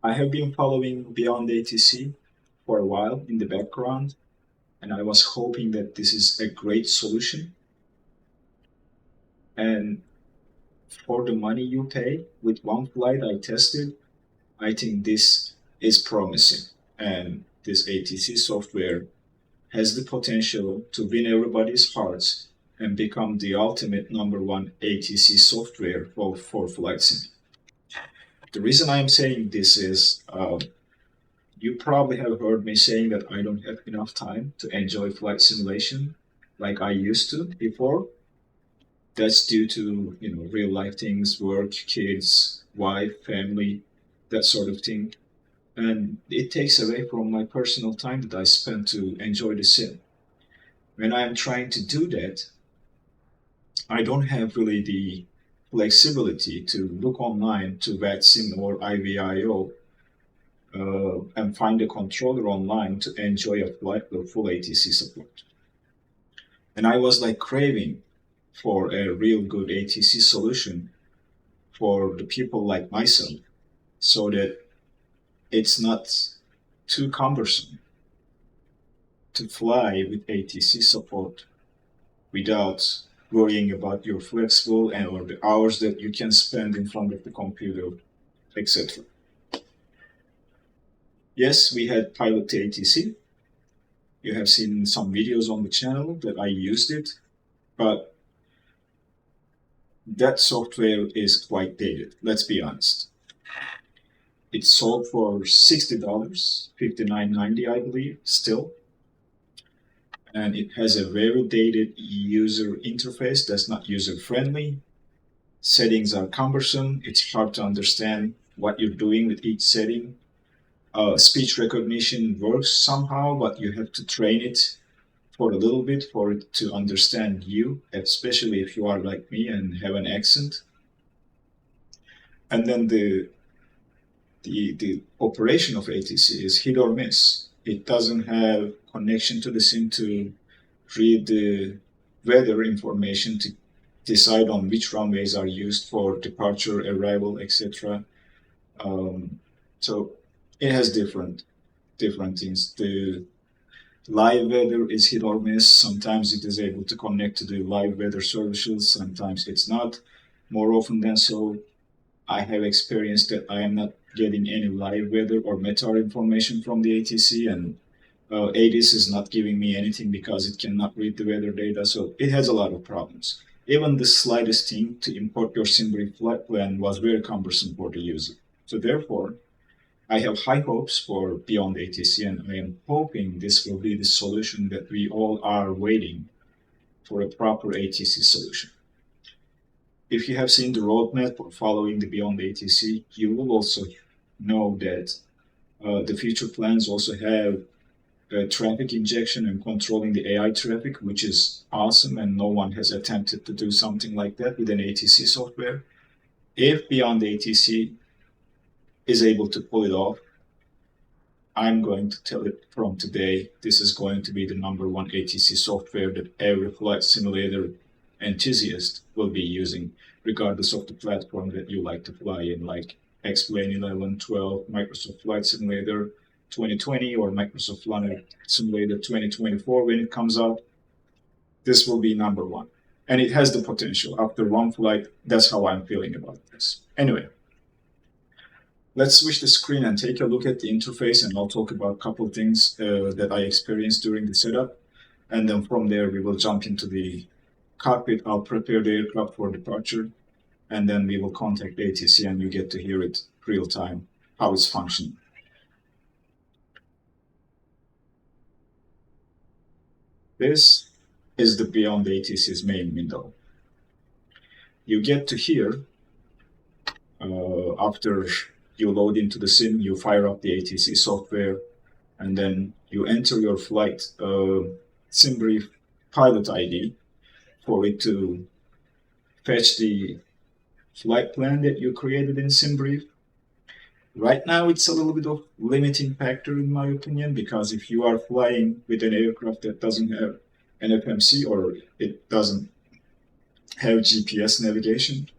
I have been following Beyond ATC for a while in the background, and I was hoping that this is a great solution. And for the money you pay with one flight I tested, I think this is promising. And this ATC software has the potential to win everybody's hearts and become the ultimate #1 ATC software for flight sim. The reason I'm saying this is you probably have heard me saying that I don't have enough time to enjoy flight simulation like I used to before. That's due to real life things, work, kids, wife, family, that sort of thing. And it takes away from my personal time that I spend to enjoy the sim. When I'm trying to do that, I don't have really the flexibility to look online to VATSIM or IVIO and find a controller online to enjoy a flight with full ATC support. And I was like craving for a real good ATC solution for the people like myself so that it's not too cumbersome to fly with ATC support without worrying about your flexible and or the hours that you can spend in front of the computer, etc. Yes, we had Pilot ATC. You have seen some videos on the channel that I used it, but that software is quite dated, let's be honest. It sold for $60, $59.90 I believe, still. And it has a very dated user interface that's not user-friendly. Settings are cumbersome. It's hard to understand what you're doing with each setting. Speech recognition works somehow, but you have to train it for a little bit for it to understand you, especially if you are like me and have an accent. And then the operation of ATC is hit or miss. It doesn't have connection to the sim to read the weather information to decide on which runways are used for departure, arrival, etc. So it has different things. The live weather is hit or miss. Sometimes it is able to connect to the live weather services. Sometimes it's not. More often than so, I have experienced that I am not getting any live weather or METAR information from the ATC, and ADIS is not giving me anything because it cannot read the weather data. So it has a lot of problems. Even the slightest thing to import your SimBrief flight plan was very cumbersome for the user. So therefore, I have high hopes for Beyond ATC, and I am hoping this will be the solution that we all are waiting for, a proper ATC solution. If you have seen the roadmap or following the Beyond ATC, you will also know that the future plans also have traffic injection and controlling the AI traffic, which is awesome, and no one has attempted to do something like that with an ATC software. If Beyond ATC is able to pull it off, I'm going to tell it from today, this is going to be the #1 ATC software that every flight simulator enthusiast will be using, regardless of the platform that you like to fly in, like X-Plane 11, 12, Microsoft Flight Simulator 2020, or Microsoft Flight Simulator 2024 when it comes out. This will be #1. And it has the potential. After one flight, that's how I'm feeling about this. Anyway, let's switch the screen and take a look at the interface, and I'll talk about a couple of things that I experienced during the setup. And then from there, we will jump into the cockpit. I'll prepare the aircraft for departure, and then we will contact ATC, and you get to hear it real time, how it's functioning. This is the Beyond ATC's main window. You get to hear, after you load into the sim, you fire up the ATC software, and then you enter your flight SimBrief pilot ID for it to fetch the flight plan that you created in SimBrief. Right now, it's a little bit of limiting factor in my opinion, because if you are flying with an aircraft that doesn't have an FMC or it doesn't have GPS navigation,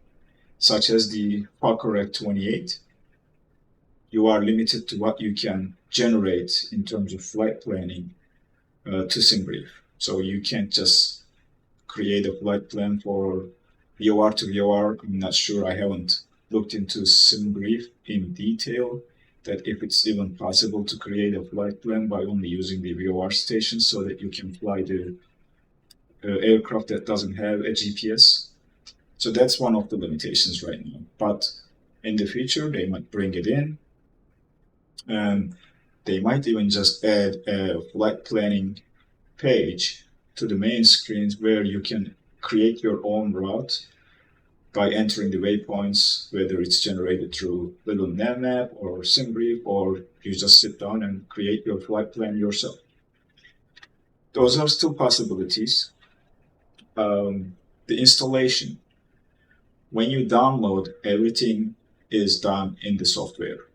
such as the Fokker F-28, you are limited to what you can generate in terms of flight planning to SimBrief. So you can't just create a flight plan for VOR to VOR. I'm not sure. I haven't looked into SimBrief in detail, that if it's even possible to create a flight plan by only using the VOR station so that you can fly the aircraft that doesn't have a GPS. So that's one of the limitations right now. But in the future, they might bring it in, and they might even just add a flight planning page to the main screens where you can create your own route by entering the waypoints, whether it's generated through little navmap or SimBrief, or you just sit down and create your flight plan yourself. Those are still possibilities. The installation. When you download, everything is done in the software.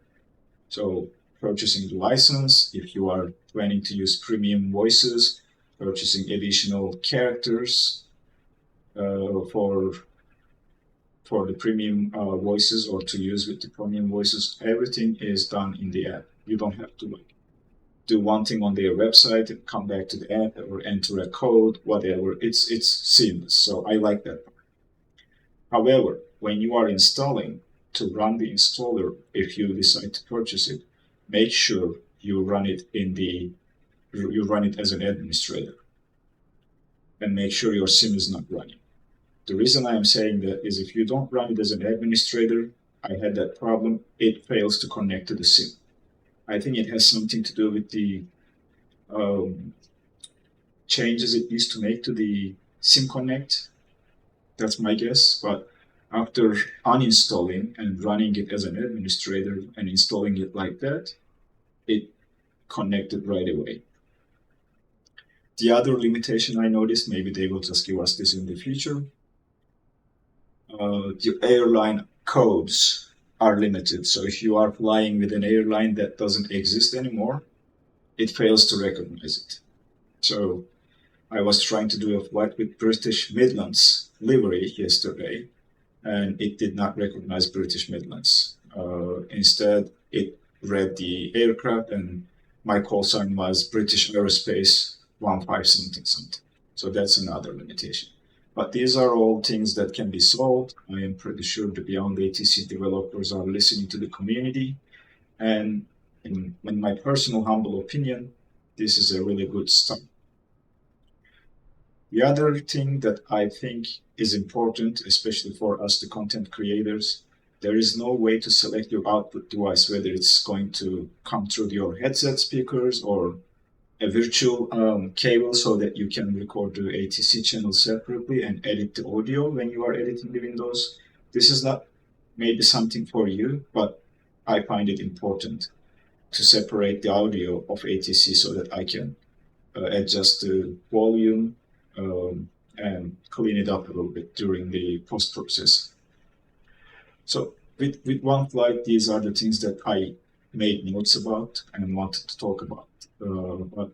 So purchasing the license, if you are planning to use premium voices, purchasing additional characters for the premium voices, or to use with the premium voices, everything is done in the app. You don't have to do one thing on their website and come back to the app or enter a code, whatever. It's seamless. So I like that part. However, when you are installing, to run the installer, if you decide to purchase it, make sure you run it as an administrator, and make sure your SIM is not running. The reason I am saying that is if you don't run it as an administrator, I had that problem, it fails to connect to the SIM. I think it has something to do with the changes it used to make to the SIM Connect. That's my guess. But after uninstalling and running it as an administrator and installing it like that, it connected right away. The other limitation I noticed, maybe they will just give us this in the future, the airline codes are limited. So if you are flying with an airline that doesn't exist anymore, it fails to recognize it. So I was trying to do a flight with British Midlands livery yesterday, and it did not recognize British Midlands. Instead, it read the aircraft, and my call sign was British Aerospace 15 something. So that's another limitation. But these are all things that can be solved. I am pretty sure the Beyond ATC developers are listening to the community. And in my personal humble opinion, this is a really good start. The other thing that I think is important, especially for us, the content creators, there is no way to select your output device, whether it's going to come through your headset speakers or a virtual cable, so that you can record the ATC channel separately and edit the audio when you are editing the windows. This is not maybe something for you, but I find it important to separate the audio of ATC so that I can adjust the volume and clean it up a little bit during the post-process. So with one flight, these are the things that I made notes about and wanted to talk about. But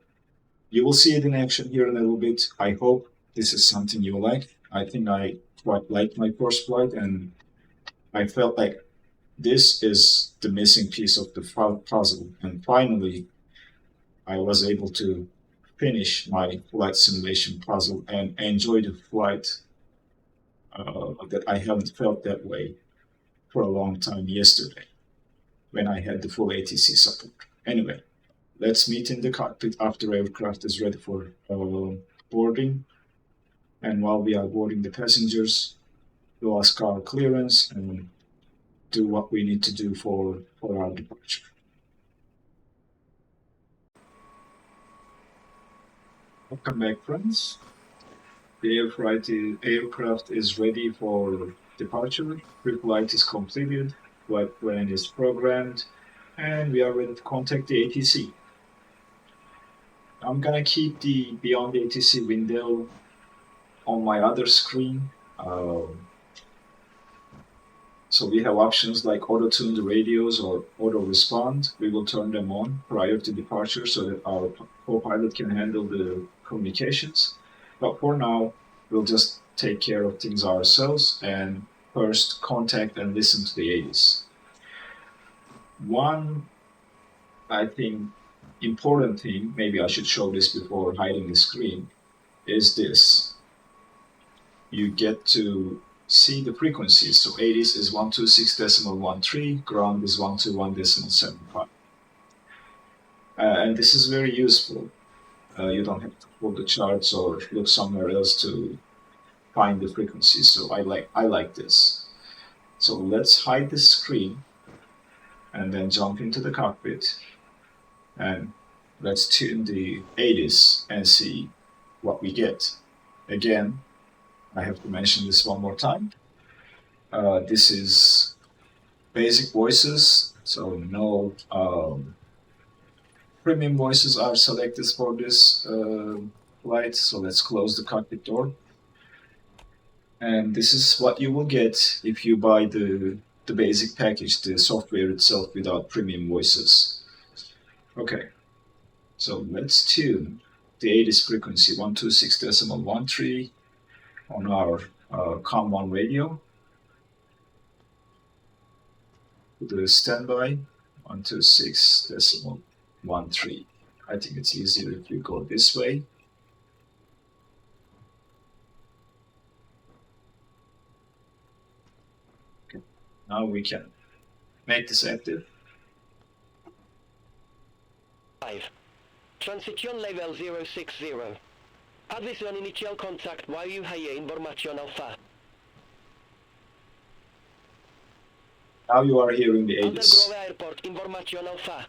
you will see it in action here in a little bit. I hope this is something you like. I think I quite liked my first flight, and I felt like this is the missing piece of the puzzle. And finally, I was able to finish my flight simulation puzzle and enjoy the flight that I haven't felt that way for a long time yesterday when I had the full ATC support. Anyway, let's meet in the cockpit after aircraft is ready for boarding. And while we are boarding the passengers, we'll ask our clearance and do what we need to do for our departure. Welcome back, friends. The aircraft is ready for departure. Pre-flight is completed, flight plan is programmed, and we are ready to contact the ATC. I'm gonna keep the Beyond ATC window on my other screen. So we have options like auto-tune the radios or auto-respond. We will turn them on prior to departure so that our co-pilot can handle the communications. But for now, we'll just take care of things ourselves and first contact and listen to the ADIS. One, I think, important thing, maybe I should show this before hiding the screen, is this. You get to see the frequencies. So 80s is 126.13, ground is 121.75. And this is very useful. You don't have to pull the charts or look somewhere else to find the frequencies. So I like this. So let's hide the screen and then jump into the cockpit and let's tune the 80s and see what we get. Again, I have to mention this one more time. This is basic voices, so no premium voices are selected for this flight. So let's close the cockpit door. And this is what you will get if you buy the basic package, the software itself without premium voices. Okay, so let's tune the 80s frequency 126.13 on our COM1 radio. The standby 126.13. I think it's easier if you go this way. Okay. Now we can make this active. 5. Transition level 060. Avviso an initial contact while you hear information alpha. Now you are hearing the 80s. Undergrove Airport information alpha.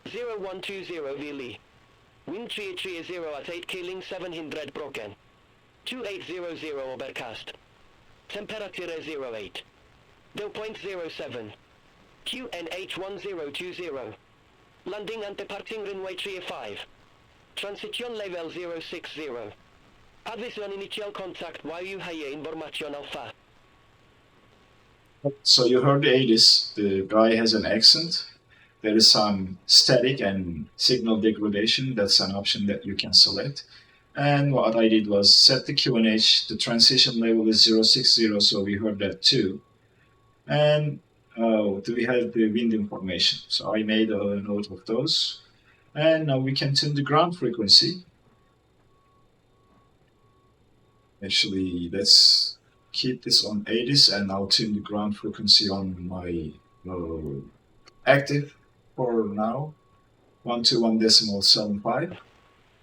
0120 Vili. Wind 330 at 8 killing 700 broken. 2800 overcast. Temperature 08. Dew point 07. QNH1020. Landing and departing runway 35. Transition level 060. Avviso an initial contact while you hear information alpha. So you heard the 80s. The guy has an accent. There is some static and signal degradation. That's an option that you can select. And what I did was set the QNH. The transition level is 060, so we heard that too. And do we have the wind information? So I made a note of those. And now we can tune the ground frequency. Actually, let's keep this on 80s and I'll tune the ground frequency on my active for now. 121.75.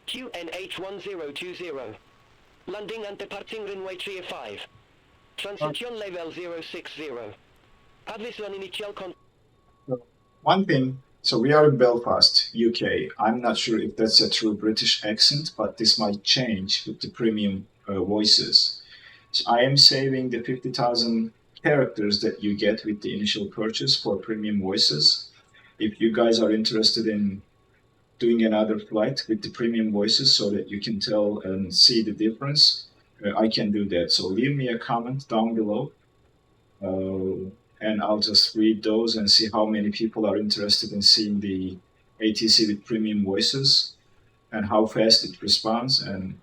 QNH1020. Landing and departing runway 35. Transition level 060. Avviso an initial contact. One thing, so we are in Belfast, UK. I'm not sure if that's a true British accent, but this might change with the premium voices. So I am saving the 50,000 characters that you get with the initial purchase for premium voices. If you guys are interested in doing another flight with the premium voices so that you can tell and see the difference, I can do that. So leave me a comment down below. And I'll just read those and see how many people are interested in seeing the ATC with premium voices and how fast it responds, and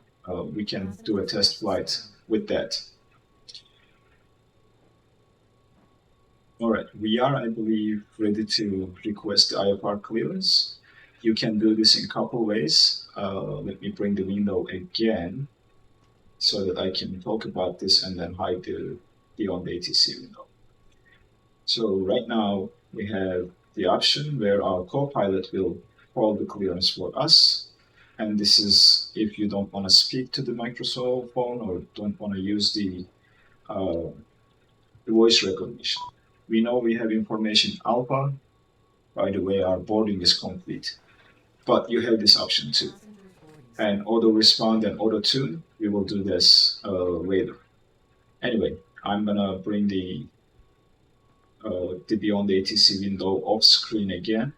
we can do a test flight with that. All right, we are, I believe, ready to request the IFR clearance. You can do this in a couple ways. Let me bring the window again so that I can talk about this and then hide the Beyond ATC window. So right now we have the option where our co-pilot will hold the clearance for us. And this is if you don't want to speak to the microphone or don't want to use the voice recognition. We know we have information alpha. By the way, our boarding is complete. But you have this option too. And auto respond and auto tune, we will do this later. Anyway, I'm gonna bring the Beyond ATC window off screen again.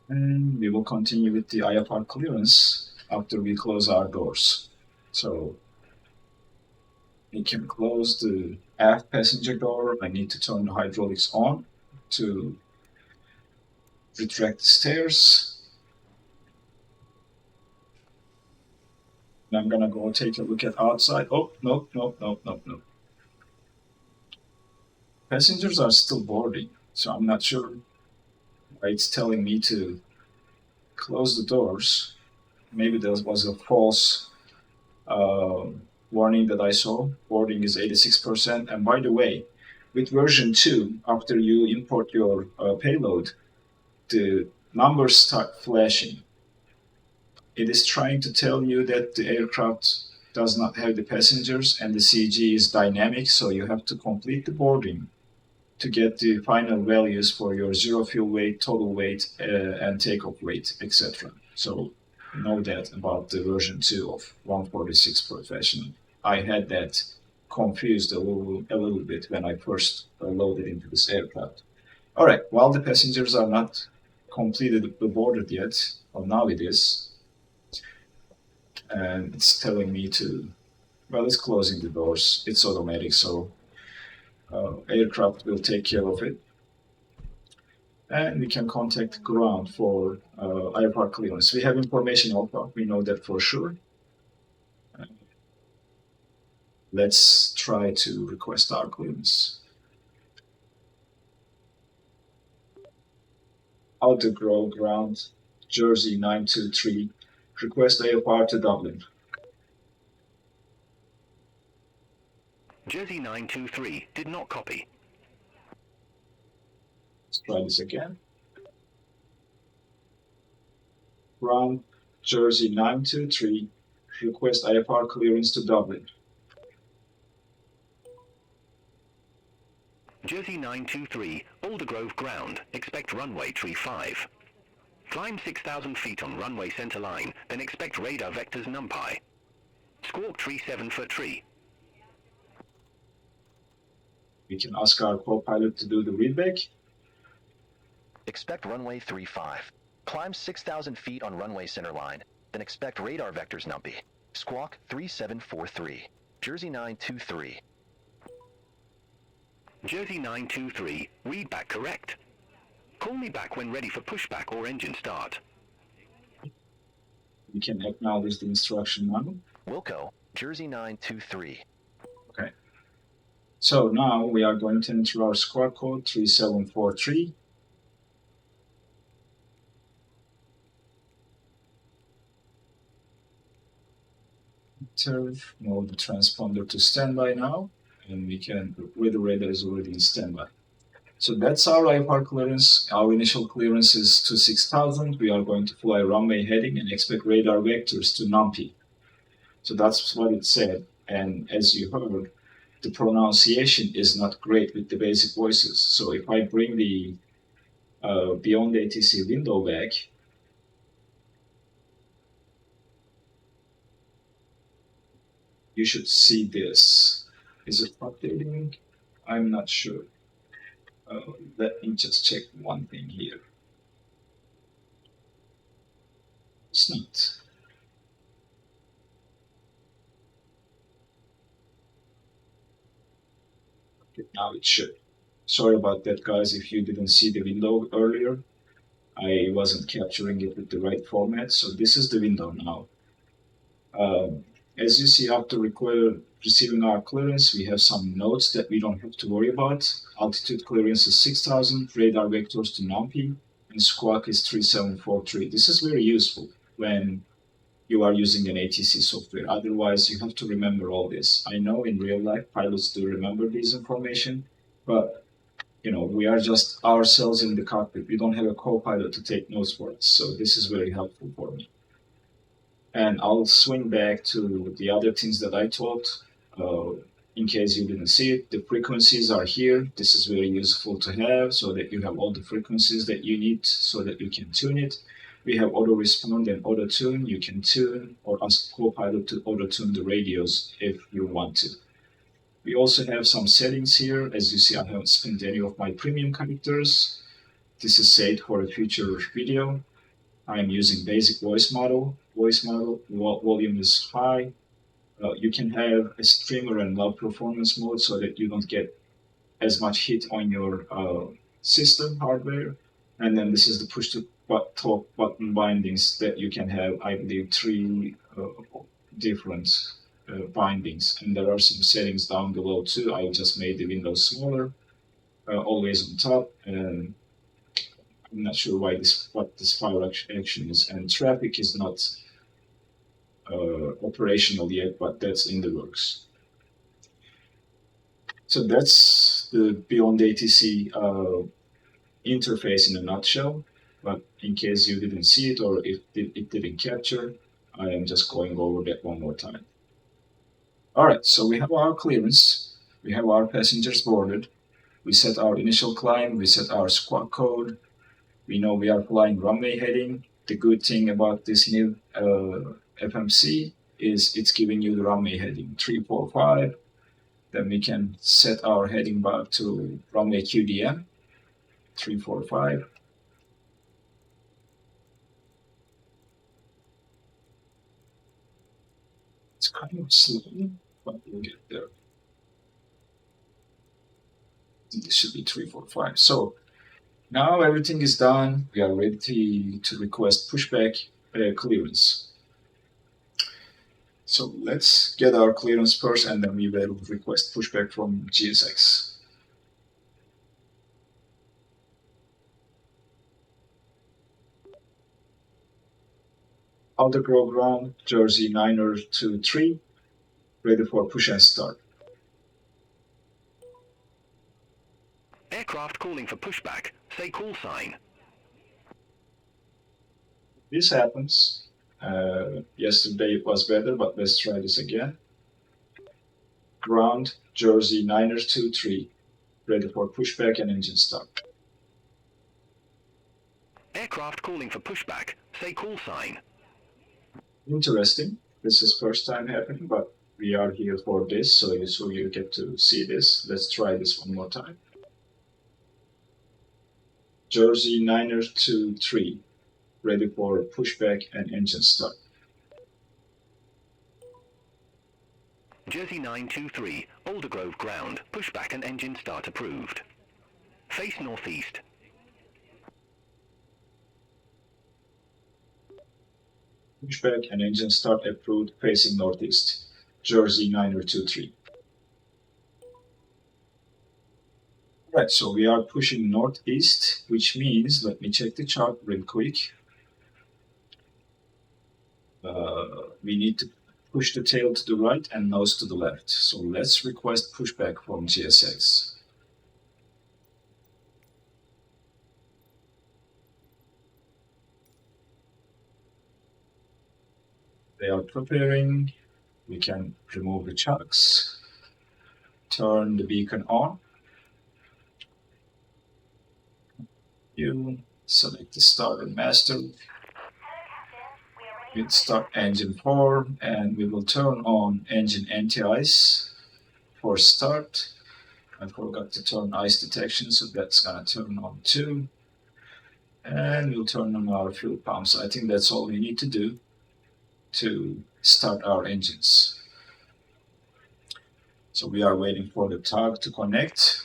And we will continue with the IFR clearance after we close our doors. So we can close the aft passenger door. I need to turn the hydraulics on to retract the stairs. And I'm gonna go take a look at outside. Oh, no. Passengers are still boarding. So I'm not sure why it's telling me to close the doors. Maybe there was a false warning that I saw. Boarding is 86%. And by the way, with version 2, after you import your payload, the numbers start flashing. It is trying to tell you that the aircraft does not have the passengers and the CG is dynamic, so you have to complete the boarding to get the final values for your zero fuel weight, total weight, and takeoff weight, etc. So know that about the version 2 of 146 Professional. I had that confused a little bit when I first loaded into this aircraft. All right, while the passengers are not completed boarded yet, well, now it is, and it's telling me to, well, it's closing the doors. It's automatic, so aircraft will take care of it. And we can contact ground for IFR clearance. We have information alpha, we know that for sure. Let's try to request our clearance. Outer Grove ground, Jersey 923, request AFR to Dublin. Jersey 923 did not copy. Let's try this again. Ground, Jersey 923, request IFR clearance to Dublin. Jersey 923, Aldergrove ground, expect runway 35. Climb 6,000 feet on runway center line, then expect radar vectors numpy. Squawk 37 for tree. We can ask our co-pilot to do the readback. Expect runway 35. Climb 6,000 feet on runway center line, then expect radar vectors numpy. Squawk 3743. Jersey 923. Jersey 923, readback correct. Call me back when ready for pushback or engine start. We can acknowledge the instruction now. Wilco, Jersey 923. Okay. So now we are going to enter our squawk code 3743. Mode the transponder to standby now, and we can, with the radar is already in standby. So that's our IFR clearance. Our initial clearance is to 6,000. We are going to fly runway heading and expect radar vectors to numpy. So that's what it said. And as you heard, the pronunciation is not great with the basic voices. So if I bring the Beyond ATC window back, you should see this. Is it updating? I'm not sure. Let me just check one thing here. It's not. Okay, now it should. Sorry about that, guys, if you didn't see the window earlier. I wasn't capturing it with the right format, so this is the window now. As you see, after receiving our clearance, we have some notes that we don't have to worry about. Altitude clearance is 6,000, radar vectors to numpy, and squawk is 3743. This is very useful when you are using an ATC software. Otherwise, you have to remember all this. I know in real life, pilots do remember this information, but we are just ourselves in the cockpit. We don't have a co-pilot to take notes for us. So this is very helpful for me. And I'll swing back to the other things that I taught. In case you didn't see it, the frequencies are here. This is very useful to have so that you have all the frequencies that you need so that you can tune it. We have auto respond and auto tune. You can tune or ask Copilot to auto tune the radios if you want to. We also have some settings here. As you see, I haven't spent any of my premium characters. This is saved for a future video. I'm using basic voice model. Volume is high. You can have a streamer and low performance mode so that you don't get as much hit on your system hardware. And then this is the push to talk button bindings that you can have, I believe, 3 different bindings. And there are some settings down below too. I just made the window smaller. always on top. I'm not sure what this file action is, and traffic is not operational yet, but that's in the works. So that's the Beyond ATC interface in a nutshell. But in case you didn't see it or if it didn't capture, I am just going over that one more time. All right, so we have our clearance, we have our passengers boarded, we set our initial climb, we set our squawk code, we know we are flying runway heading. The good thing about this new FMC is it's giving you the runway heading 345. Then we can set our heading back to runway QDM 345. It's kind of slow, but we'll get there. This should be 345. So now everything is done. We are ready to request pushback clearance. So let's get our clearance first, and then we will request pushback from GSX. Aldergrove ground, Jersey 923, ready for push and start. Aircraft calling for pushback. Say call sign. This happens. Yesterday it was better, but let's try this again. Ground, Jersey 923, ready for pushback and engine start. Aircraft calling for pushback. Say call sign. Interesting. This is first time happening, but we are here for this, so you get to see this. Let's try this one more time. Jersey 923, ready for pushback and engine start. Jersey 923, Aldergrove ground. Pushback and engine start approved. Face northeast. Pushback and engine start approved, facing northeast. Jersey 923. Right, so we are pushing northeast, which means, let me check the chart real quick. We need to push the tail to the right and nose to the left. So let's request pushback from GSX. They are preparing. We can remove the chocks, turn the beacon on. You select the start and master. We'll start engine 4, and we will turn on engine anti-ice for start. I forgot to turn ice detection, so that's gonna turn on too. And we'll turn on our fuel pumps. I think that's all we need to do to start our engines. So we are waiting for the tug to connect.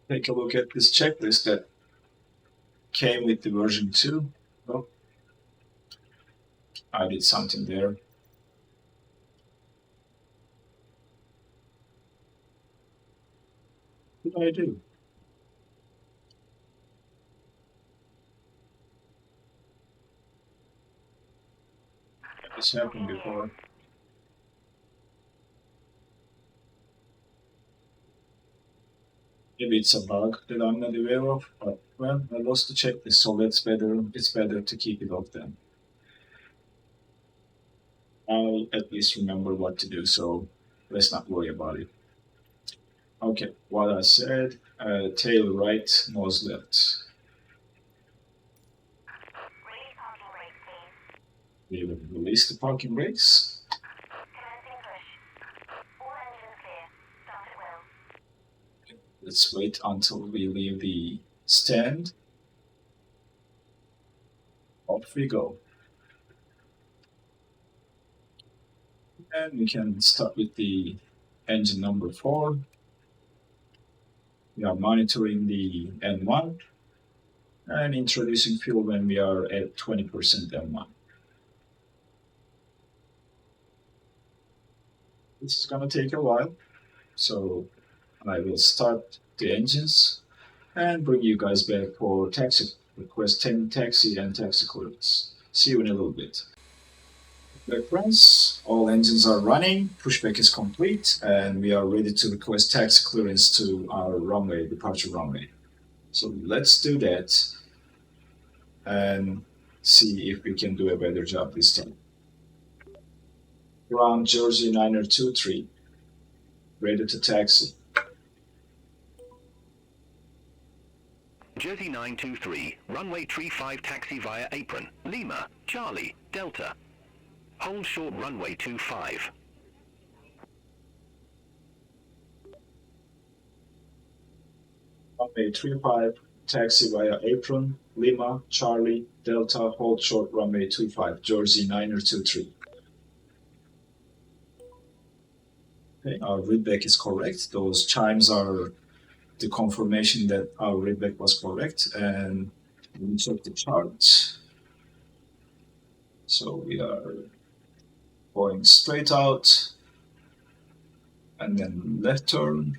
Take a look at this checklist that came with the version 2. Oh, I did something there. What did I do? This happened before. Maybe it's a bug that I'm not aware of, but well, I lost the checklist, so it's better to keep it off then. I'll at least remember what to do, so let's not worry about it. Okay, what I said, tail right, nose left. We will release the parking brakes. Let's wait until we leave the stand. Off we go. And we can start with the engine number 4. We are monitoring the N1 and introducing fuel when we are at 20% N1. This is gonna take a while, so I will start the engines and bring you guys back for taxi request 10 taxi and taxi clearance. See you in a little bit. Okay, friends, all engines are running, pushback is complete, and we are ready to request taxi clearance to our runway, departure runway. So let's do that and see if we can do a better job this time. Ground Jersey 9023, ready to taxi. Jersey 923, runway 35 taxi via apron, Lima, Charlie, Delta. Hold short runway 25. Runway 35, taxi via apron, Lima, Charlie, Delta, hold short runway 25, Jersey 9023. Okay, our readback is correct. Those chimes are the confirmation that our readback was correct, and we check the chart. So we are going straight out and then left turn.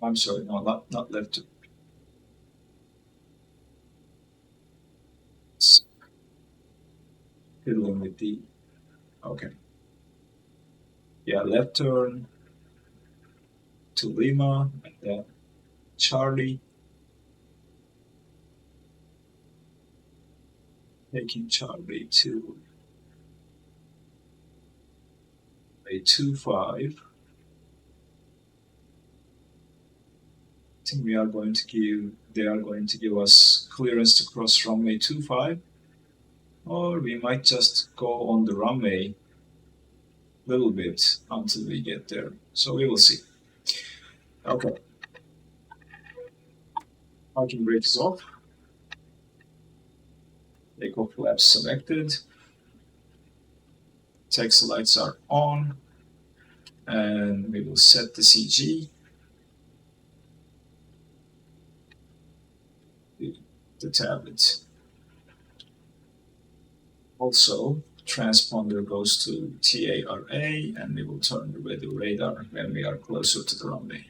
I'm sorry, no, not left turn. Fiddling with the, okay. Yeah, left turn to Lima and then Charlie. Taking Charlie to a 25. I think we are going to give, they are going to give us clearance to cross runway 25, or we might just go on the runway a little bit until we get there. So we will see. Okay. Parking brake is off. Takeoff flaps selected. Taxi lights are on. And we will set the CG. The tablet. Also, transponder goes to TARA, and we will turn the weather radar when we are closer to the runway.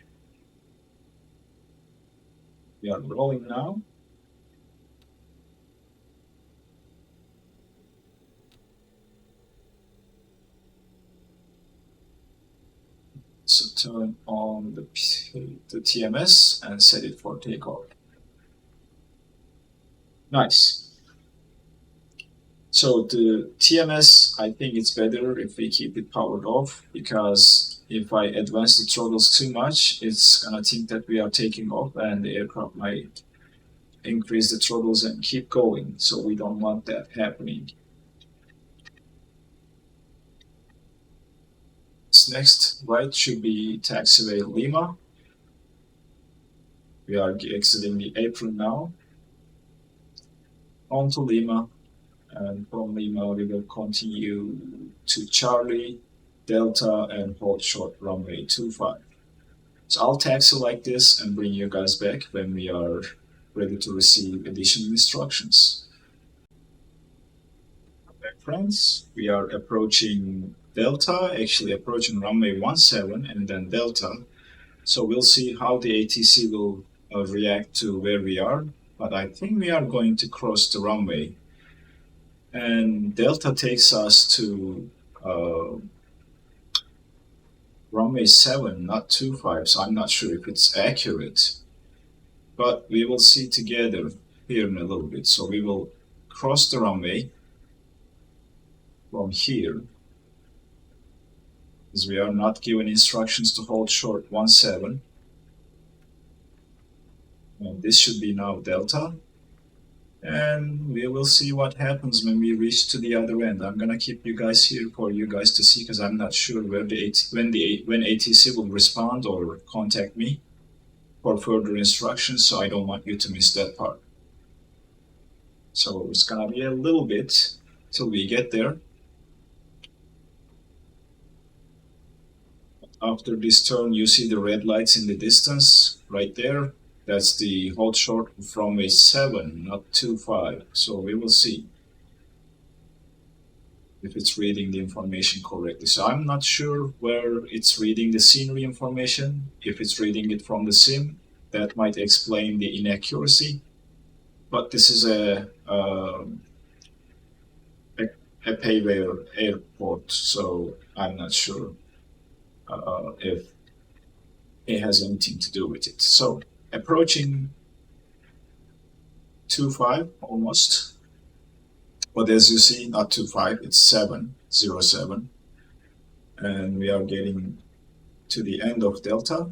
We are rolling now. So turn on the TMS and set it for takeoff. Nice. So the TMS, I think it's better if we keep it powered off, because if I advance the throttles too much, it's gonna think that we are taking off and the aircraft might increase the throttles and keep going. So we don't want that happening. Next right should be taxiway Lima. We are exiting the apron now. On to Lima, and from Lima we will continue to Charlie, Delta, and hold short runway 25. So I'll taxi like this and bring you guys back when we are ready to receive additional instructions. Okay, friends, we are approaching Delta, actually approaching runway 17 and then Delta. So we'll see how the ATC will react to where we are. But I think we are going to cross the runway. And Delta takes us to runway 7, not 25. So I'm not sure if it's accurate. But we will see together here in a little bit. So we will cross the runway from here, as we are not given instructions to hold short 17. And this should be now Delta. And we will see what happens when we reach to the other end. I'm gonna keep you guys here for you guys to see, because I'm not sure where when ATC will respond or contact me for further instructions, so I don't want you to miss that part. So it's gonna be a little bit till we get there. After this turn, you see the red lights in the distance right there. That's the hold short from a 7, not 25. So we will see. if it's reading the information correctly. So I'm not sure where it's reading the scenery information. If it's reading it from the sim, that might explain the inaccuracy. But this is a payware airport, so I'm not sure if it has anything to do with it. So approaching 2.5 almost, but as you see, not 2.5, it's 707, and we are getting to the end of delta.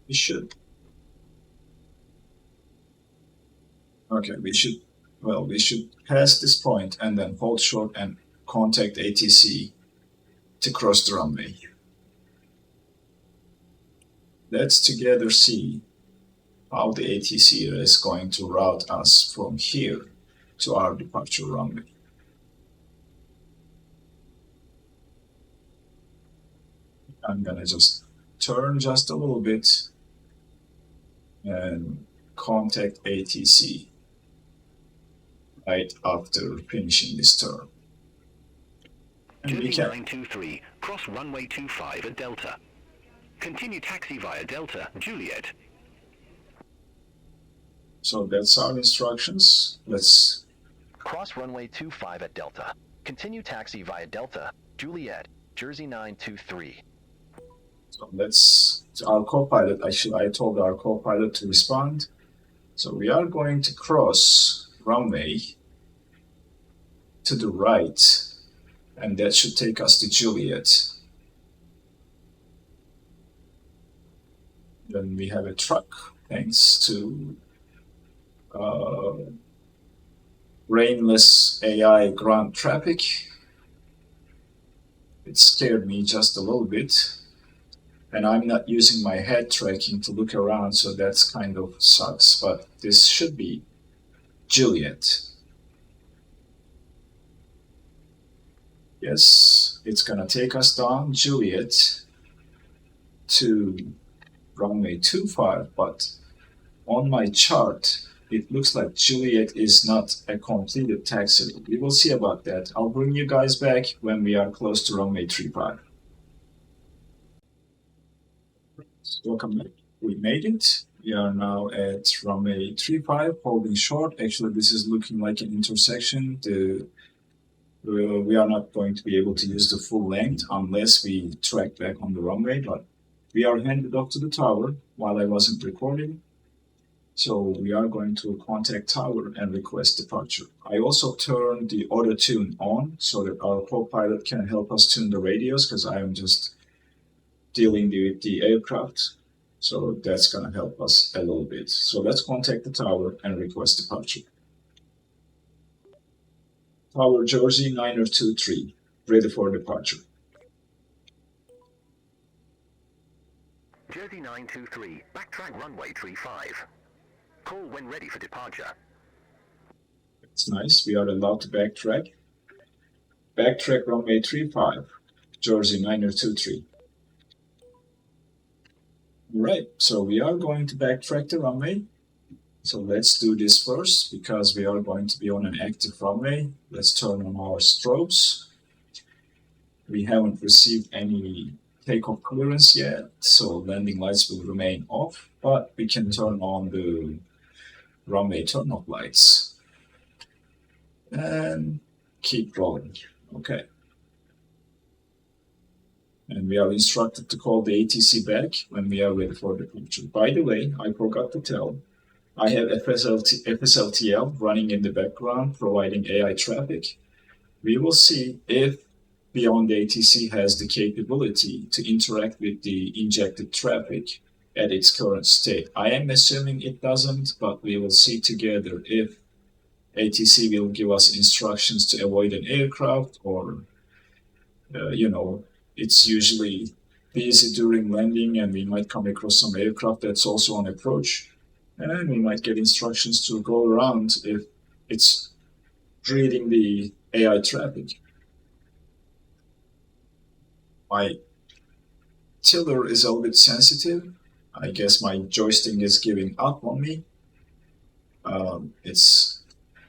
We should, okay, we should pass this point and then hold short and contact ATC to cross the runway. Let's together see how the ATC is going to route us from here to our departure runway. I'm gonna just turn just a little bit and contact ATC right after finishing this turn. And we Jersey can 923, cross runway 25 at Delta. Continue taxi via Delta, Juliet. So that's our instructions. Let's Cross runway 25 at Delta. Continue taxi via Delta, Juliet, Jersey 923. to our co-pilot. I told our co-pilot to respond. So we are going to cross runway to the right, and that should take us to Juliet. Then we have a truck, thanks to brainless AI ground traffic. It scared me just a little bit, and I'm not using my head tracking to look around, so that's kind of sucks, but this should be Juliet. Yes, it's gonna take us down Juliet to runway 25, but on my chart, it looks like Juliet is not a completed taxi. We will see about that. I'll bring you guys back when we are close to runway 35. Welcome back. We made it. We are now at runway 35, holding short. Actually, this is looking like an intersection. We are not going to be able to use the full length unless we track back on the runway, but we are handed off to the tower while I wasn't recording. So we are going to contact tower and request departure. I also turned the auto tune on so that our co-pilot can help us tune the radios, because I am just dealing with the aircraft. So that's gonna help us a little bit. So let's contact the tower and request departure. Tower Jersey 9023, ready for departure. Jersey 923, backtrack runway 35. Call when ready for departure. It's nice, we are allowed to backtrack. Backtrack runway 35, Jersey 9023. Right, so we are going to backtrack the runway. So let's do this first, because we are going to be on an active runway. Let's turn on our strobes. We haven't received any takeoff clearance yet, so landing lights will remain off, but we can turn on the runway turn-off lights and keep rolling. Okay. And we are instructed to call the ATC back when we are ready for departure. By the way, I forgot to tell, I have FSLTL running in the background, providing AI traffic. We will see if Beyond ATC has the capability to interact with the injected traffic at its current state. I am assuming it doesn't, but we will see together if ATC will give us instructions to avoid an aircraft, or, it's usually busy during landing and we might come across some aircraft that's also on approach. And we might get instructions to go around if it's reading the AI traffic. My tiller is a little bit sensitive. I guess my joystick is giving up on me. It's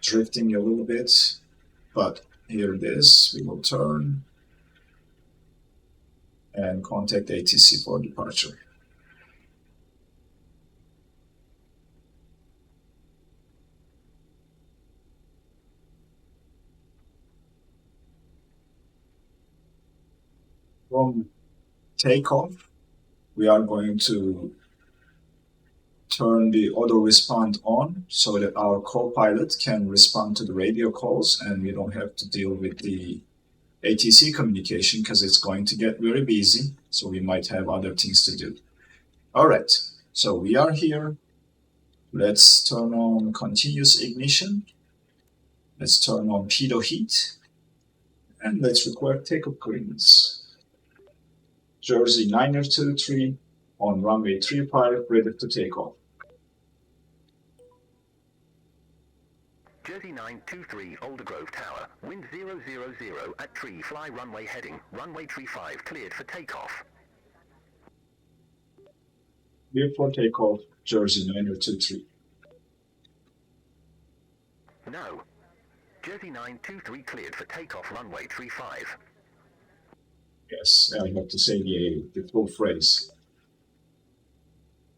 drifting a little bit, but here it is. We will turn and contact ATC for departure. From takeoff, we are going to turn the auto respond on so that our co-pilot can respond to the radio calls and we don't have to deal with the ATC communication because it's going to get very busy, so we might have other things to do. All right, so we are here. Let's turn on continuous ignition. Let's turn on pitot heat. And let's record takeoff coordinates. Jersey 9023 on runway 35, ready to take off. Jersey 923, Alder Grove Tower, wind 000 at tree, fly runway heading, runway 35, cleared for takeoff. Clear for takeoff, Jersey 9023. No. Jersey 923 cleared for takeoff, runway 35. Yes, I have to say the full phrase.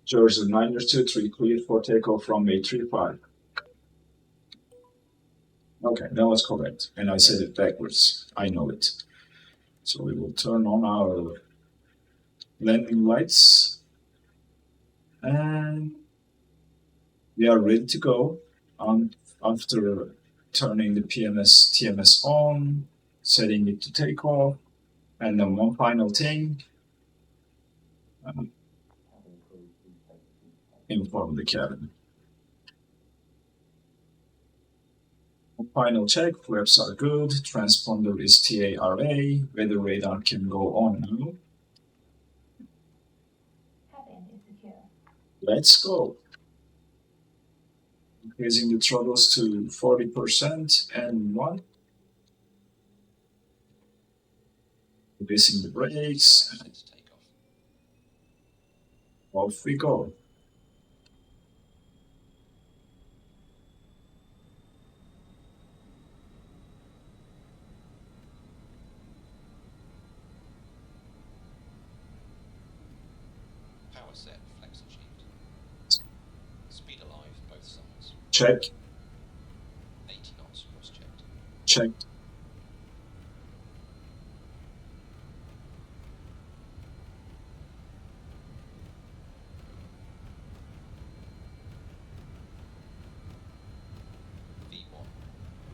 Jersey 9023 cleared for takeoff, runway 35. Okay, that was correct. And I said it backwards. I know it. So we will turn on our landing lights. And we are ready to go. After turning the TMS on, setting it to takeoff. And then one final thing. Inform the cabin. Final check, flaps are good, transponder is TARA, weather radar can go on now. Cabin is secure. Let's go. Increasing the throttles to 40% and 1. Releasing the brakes. Off we go. Power set, flex achieved. Speed alive, both sides. Check, 80 knots, cross checked. check. V1,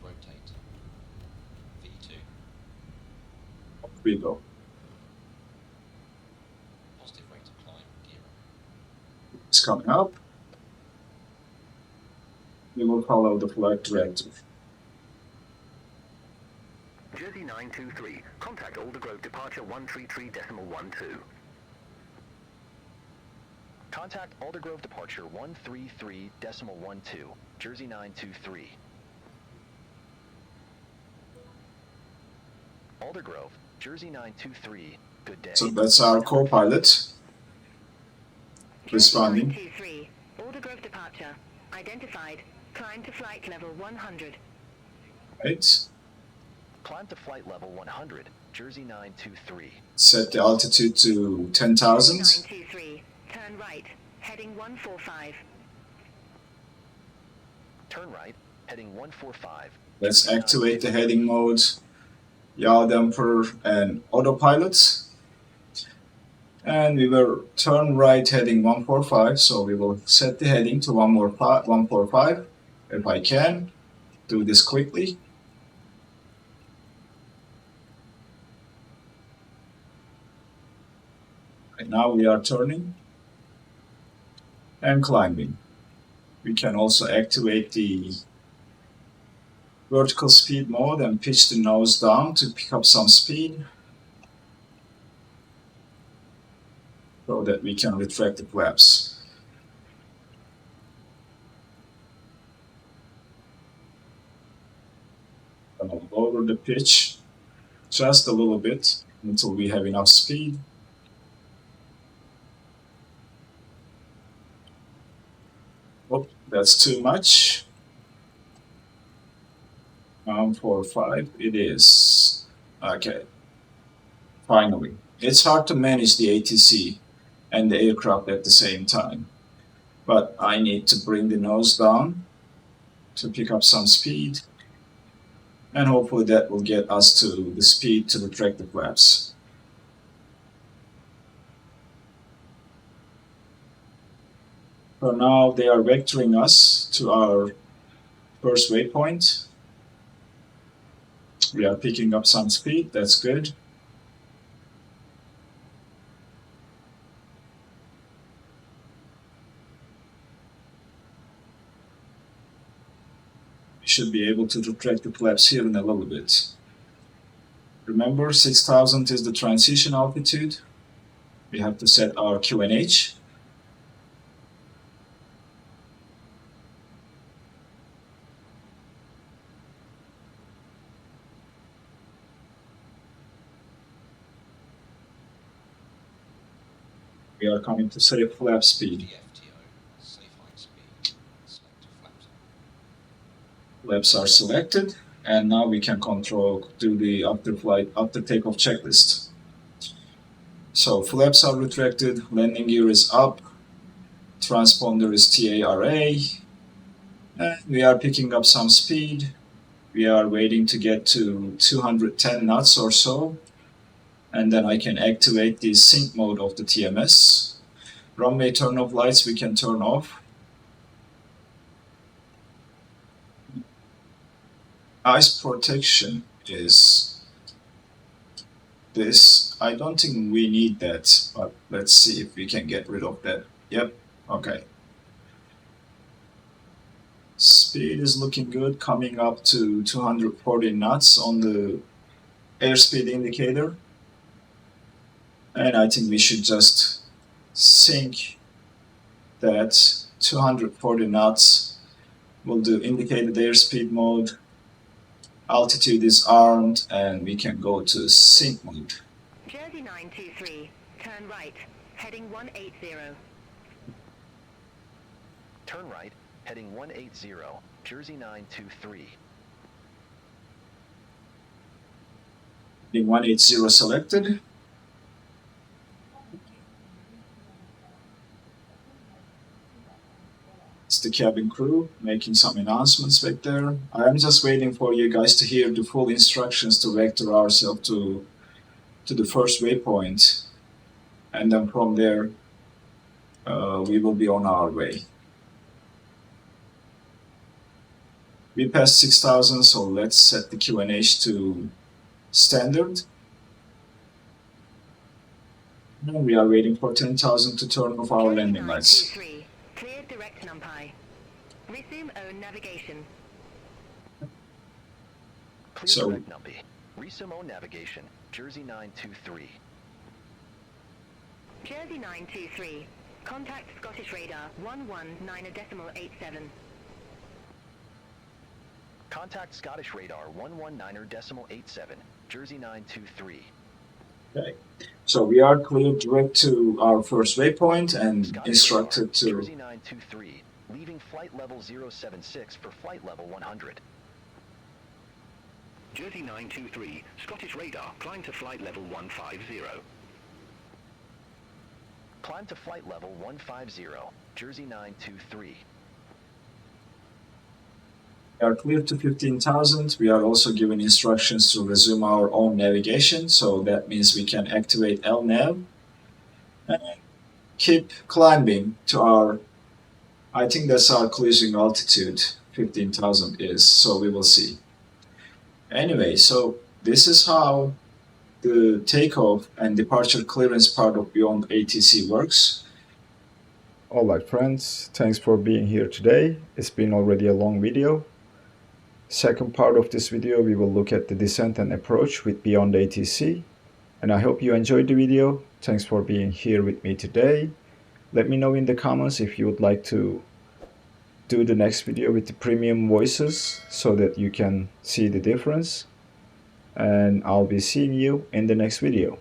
rotate. V2, Off we go. positive rate of climb, gear up. It's coming up. We will follow the flight directive. Jersey 923, contact Alder Grove departure 133.12. Contact Alder Grove departure 133.12, Jersey 923. Alder Grove, Jersey 923, good day. So that's our co-pilot responding. 923, Alder Grove departure. Identified. Climb to flight level 100. Right. Climb to flight level 100, Jersey 923. Set the altitude to 10,000. 923, turn right. Heading 145. Turn right, heading 145. Let's activate the heading mode, yaw damper, and autopilot. And we will turn right heading 145, so we will set the heading to 145. If I can, do this quickly. And now we are turning and climbing. We can also activate the vertical speed mode and pitch the nose down to pick up some speed so that we can retract the flaps. I'll lower the pitch just a little bit until we have enough speed. Oh, that's too much. For 5 it is. Okay. Finally. It's hard to manage the ATC and the aircraft at the same time. But I need to bring the nose down to pick up some speed. And hopefully that will get us to the speed to retract the flaps. For now, they are vectoring us to our first waypoint. We are picking up some speed, that's good. We should be able to retract the flaps here in a little bit. Remember, 6000 is the transition altitude. We have to set our QNH. We are coming to safe flap speed. DFTO, safe height speed, select flaps. Flaps are selected, and now we can do the after takeoff checklist. So flaps are retracted, landing gear is up, transponder is TARA, and we are picking up some speed. We are waiting to get to 210 knots or so, and then I can activate the sync mode of the TMS. Runway turn off lights we can turn off. Ice protection is this. I don't think we need that, but let's see if we can get rid of that. Yep, okay. Speed is looking good, coming up to 240 knots on the airspeed indicator. And I think we should just sync that 240 knots. We'll do indicated airspeed mode. Altitude is armed, and we can go to sync mode. Jersey 923, turn right, heading 180. Turn right, heading 180, Jersey 923. Heading 180 selected. It's the cabin crew making some announcements back there. I'm just waiting for you guys to hear the full instructions to vector ourselves to the first waypoint, and then from there we will be on our way. We passed 6000, so let's set the QNH to standard. And we are waiting for 10,000 to turn off our landing lights. Clear direct numpy. Resume own navigation. Clear So- direct numpy. Resume own navigation, Jersey 923. Jersey 923, contact Scottish radar 119.87. Contact Scottish radar 119.87, Jersey 923. Okay. So we are cleared direct to our first waypoint and Scottish instructed radar, to Jersey 923, leaving flight level 076 for flight level 100. Jersey 923, Scottish radar, climb to flight level 150. Climb to flight level 150, Jersey 923. we are cleared to 15,000. We are also given instructions to resume our own navigation, so that means we can activate LNAV and keep climbing to our, I think that's our cruising altitude, 15,000 is, so we will see. Anyway, so this is how the takeoff and departure clearance part of Beyond ATC works. Alright friends, thanks for being here today. It's been already a long video. Second part of this video, we will look at the descent and approach with Beyond ATC. And I hope you enjoyed the video. Thanks for being here with me today. Let me know in the comments if you would like to do the next video with the premium voices so that you can see the difference. And I'll be seeing you in the next video.